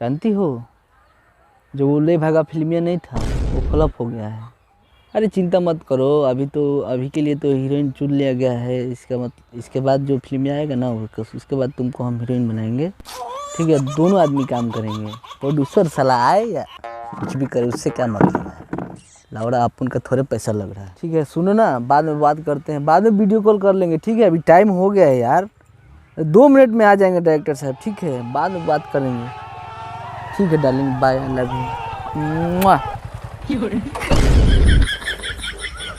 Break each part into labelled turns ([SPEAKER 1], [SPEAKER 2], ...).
[SPEAKER 1] जानती हो, जो वो ले भागा फिल्मिया नहीं था वो फ्लॉप हो गया है। अरे चिंता मत करो, अभी के लिए तो हीरोइन चुन लिया गया है। इसके बाद जो फिल्म आएगा ना उसके बाद तुमको हम हीरोइन बनाएंगे, ठीक है। दोनों आदमी काम करेंगे, प्रोड्यूसर सलाह आए या कुछ भी करे उससे क्या मतलब है। लावड़ा अपन का थोड़े पैसा लग रहा है, ठीक है। सुनो ना, बाद में बात करते हैं, बाद में वीडियो कॉल कर लेंगे, ठीक है। अभी टाइम हो गया है यार, 2 मिनट में आ जाएंगे डायरेक्टर साहब, ठीक है। बाद में बात करेंगे, ठीक है darling, bye, I love you.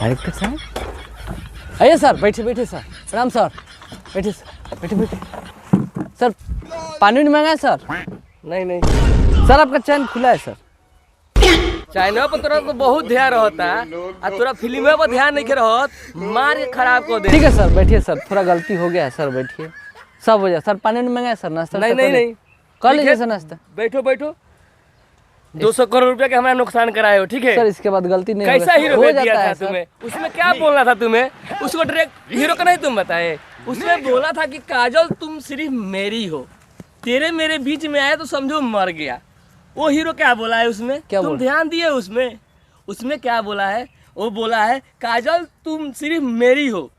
[SPEAKER 1] Director साहब आइए सर, बैठे सर, प्रणाम सर, बैठे सर, बैठे सर। पानी नहीं मांगा है सर?
[SPEAKER 2] नहीं
[SPEAKER 1] सर आपका चैन खुला है सर।
[SPEAKER 2] चाइना पर तोरा तो बहुत ध्यान रहता है और तोरा फिल्म पर ध्यान नहीं रहत, मार के खराब कर दे।
[SPEAKER 1] ठीक है सर, बैठिए सर, थोड़ा गलती हो गया है सर, बैठिए, सब हो जाए सर। पानी नहीं मांगा है सर? नाश्ता
[SPEAKER 2] नहीं
[SPEAKER 1] कर लीजिए सर नाश्ता।
[SPEAKER 2] बैठो 200 करोड़ रुपया के हमारा नुकसान कराए हो, ठीक है
[SPEAKER 1] सर। इसके बाद गलती नहीं
[SPEAKER 2] कैसा हीरो
[SPEAKER 1] हो
[SPEAKER 2] भेज
[SPEAKER 1] जाता
[SPEAKER 2] दिया
[SPEAKER 1] है
[SPEAKER 2] था
[SPEAKER 1] सर।
[SPEAKER 2] तुम्हें? उसमें क्या बोलना था तुम्हें? उसको डायरेक्ट हीरो का नहीं तुम बताए। उसमें बोला था कि काजल तुम सिर्फ मेरी हो, तेरे मेरे बीच में आए तो समझो मर गया। वो हीरो क्या बोला है उसमें?
[SPEAKER 1] क्या
[SPEAKER 2] तुम ध्यान दिए उसमें क्या बोला है? वो बोला है काजल तुम सिर्फ मेरी हो,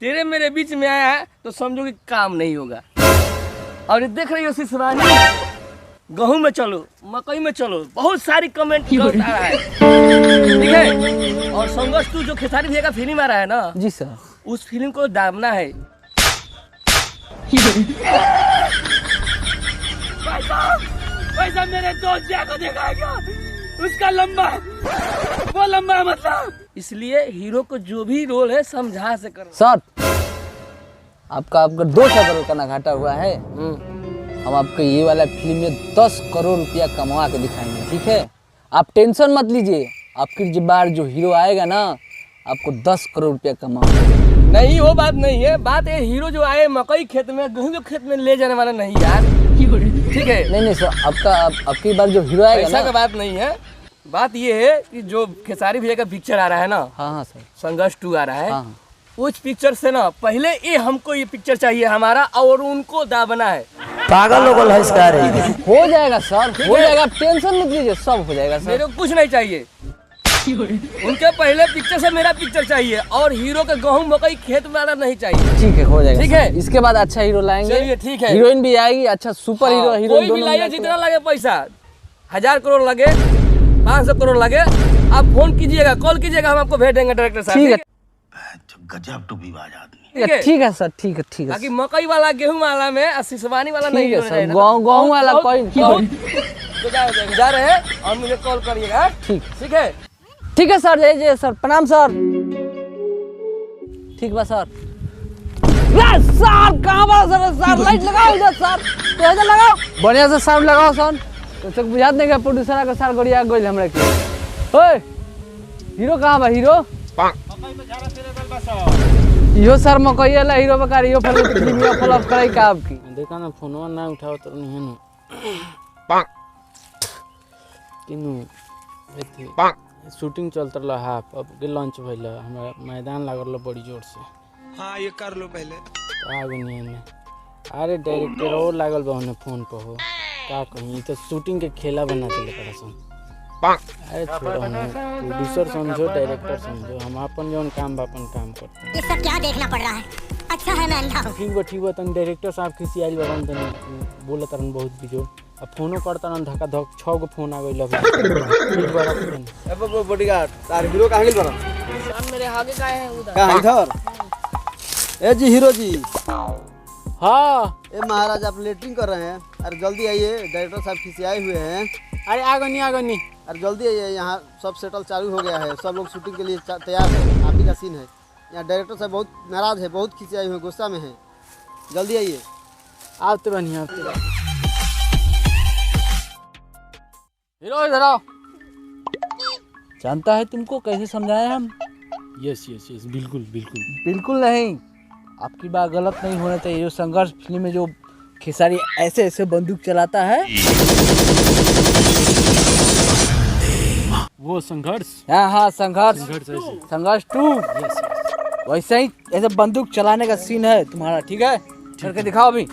[SPEAKER 2] तेरे मेरे बीच में आया है तो समझो कि काम नहीं होगा। और देख रही हो शिशवानी, गेहूं में चलो, मकई में चलो, बहुत सारी कमेंट आ रहा है, ठीक है। और संघर्ष तू जो खेसारी भैया का फिल्म आ रहा है ना
[SPEAKER 1] जी सर,
[SPEAKER 2] उस फिल्म को दामना है। पैसा मेरे दोस्त जा को दिखाएगा, उसका लंबा वो लंबा मतलब। इसलिए हीरो को जो भी रोल है समझा से करो
[SPEAKER 1] सर। आपका 200 करोड़ का ना घाटा हुआ है। हम आपको ये वाला फिल्म में 10 करोड़ रुपया कमा के दिखाएंगे, ठीक है। आप टेंशन मत लीजिए, आपकी बार जो हीरो आएगा ना आपको 10 करोड़ रुपया कमाओगे।
[SPEAKER 2] नहीं, वो बात नहीं है। बात है हीरो जो आए मकई खेत में, गेहूं के खेत में ले जाने वाला नहीं यार, ठीक है।
[SPEAKER 1] नहीं सर, आपकी बार जो हीरो आएगा
[SPEAKER 2] ऐसा
[SPEAKER 1] ना,
[SPEAKER 2] का बात नहीं है। बात ये है कि जो खेसारी भैया का पिक्चर आ रहा है ना,
[SPEAKER 1] हाँ सर,
[SPEAKER 2] संघर्ष 2 आ रहा है,
[SPEAKER 1] हाँ।
[SPEAKER 2] उस पिक्चर से ना पहले हमको ये पिक्चर चाहिए हमारा, और उनको दाबना है।
[SPEAKER 1] पागल लोग हो जाएगा सर, हो जाएगा, टेंशन मत लीजिए, सब हो जाएगा सर।
[SPEAKER 2] मेरे को कुछ नहीं चाहिए, उनके पहले पिक्चर से मेरा पिक्चर चाहिए, और हीरो का गेहूं मकई खेत में आना नहीं चाहिए।
[SPEAKER 1] ठीक है, हो जाएगा,
[SPEAKER 2] ठीक है।
[SPEAKER 1] इसके बाद अच्छा हीरो लाएंगे।
[SPEAKER 2] चलिए ठीक है,
[SPEAKER 1] हीरोइन भी आएगी, अच्छा सुपर हीरो,
[SPEAKER 2] कोई भी लाइए, जितना लगे पैसा, 1000 करोड़ लगे, 500 करोड़ लगे, आप फोन कीजिएगा, कॉल कीजिएगा, हम आपको भेज देंगे डायरेक्टर साहब।
[SPEAKER 1] ठीक है,
[SPEAKER 3] गजब टू विवाद आदमी।
[SPEAKER 1] ठीक है सर, ठीक है।
[SPEAKER 2] बाकी मकई वाला गेहूं वाला में शिशवानी वाला नहीं
[SPEAKER 1] ठीक है
[SPEAKER 2] होना है
[SPEAKER 1] सर,
[SPEAKER 2] ना।
[SPEAKER 1] गेहूं वाला कोई
[SPEAKER 2] तो जा रहे हैं और मुझे कॉल करिएगा। ठीक है,
[SPEAKER 1] ठीक है सर, जय सर, प्रणाम सर। ठीक बा सर। सर कहाँ बा सर? लाइट लगाओ इधर सर, तो इधर लगाओ, बढ़िया से साउंड लगाओ सर। तो तक बुझात नहीं, प्रोड्यूसर का सर गड़िया गइल हमरा के। ओए हीरो कहाँ बा? हीरो इहो सर मकई वाला हीरो बकार, इहो फिल्म फ्लॉप कराई का आपकी?
[SPEAKER 4] देखा ना, फोनवा ना उठाओ तो नहीं है ना। किनु शूटिंग चलत रहा हाफ, अब के लॉन्च भइल, हमारा मैदान लागल बड़ी जोर से।
[SPEAKER 3] हाँ ये कर लो पहले।
[SPEAKER 4] आगे नहीं है। अरे डायरेक्टर और लागल बा उन्हें फोन पर हो, का कहीं तो शूटिंग के खेला बना दिले पड़ा सन। अरे छोड़ा ना, प्रोड्यूसर समझो, डायरेक्टर समझो, हम अपन जौन काम बा अपन काम करते हैं।
[SPEAKER 5] ये सब क्या देखना पड़ रहा है? अच्छा है मैं अंधा हूँ।
[SPEAKER 4] ठीक बा तन डायरेक्टर साहब खिसी आइल बरन तन बोला तरन बहुत बिजो, अब फोनो करता न धक्का धक 6 गो फोन आ गइल अभी। ठीक बा रखन।
[SPEAKER 2] अब वो बॉडीगार्ड तार हीरो कहां गेल बरन?
[SPEAKER 5] सर मेरे आगे का है उधर।
[SPEAKER 2] कहां इधर? ए जी हीरो जी।
[SPEAKER 4] हाँ,
[SPEAKER 2] ए महाराज आप लेटरिंग कर रहे हैं, अरे जल्दी आइए, डायरेक्टर साहब खिसियाए हुए हैं।
[SPEAKER 4] अरे आगनी।
[SPEAKER 2] अरे जल्दी आइए, यहाँ सब सेटल चालू हो गया है, सब लोग शूटिंग के लिए तैयार है, आप ही का सीन है। यहाँ डायरेक्टर साहब बहुत नाराज है, बहुत खिसियाए हुए, गुस्सा में है, जल्दी आइए।
[SPEAKER 4] आते बनी
[SPEAKER 1] हीरो इधर आओ। जानता है तुमको कैसे समझाए हम?
[SPEAKER 4] यस बिल्कुल।
[SPEAKER 1] बिल्कुल नहीं, आपकी बात गलत नहीं होना चाहिए। जो संघर्ष फिल्म में जो खेसारी ऐसे बंदूक चलाता है,
[SPEAKER 4] वो संघर्ष।
[SPEAKER 1] हाँ संघर्ष 2 वैसे ही ऐसे बंदूक चलाने का सीन है तुम्हारा, ठीक है? करके दिखाओ, अभी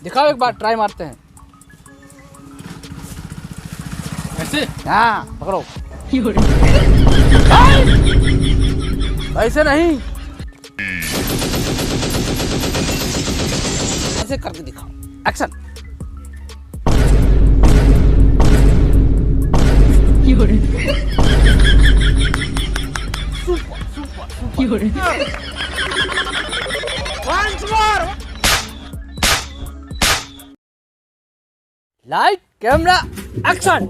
[SPEAKER 1] दिखाओ, एक बार ट्राई मारते हैं।
[SPEAKER 2] ऐसे
[SPEAKER 4] हाँ पकड़ो।
[SPEAKER 1] ऐसे नहीं,
[SPEAKER 4] ऐसे करके दिखाओ, एक्शन।
[SPEAKER 1] Light camera action.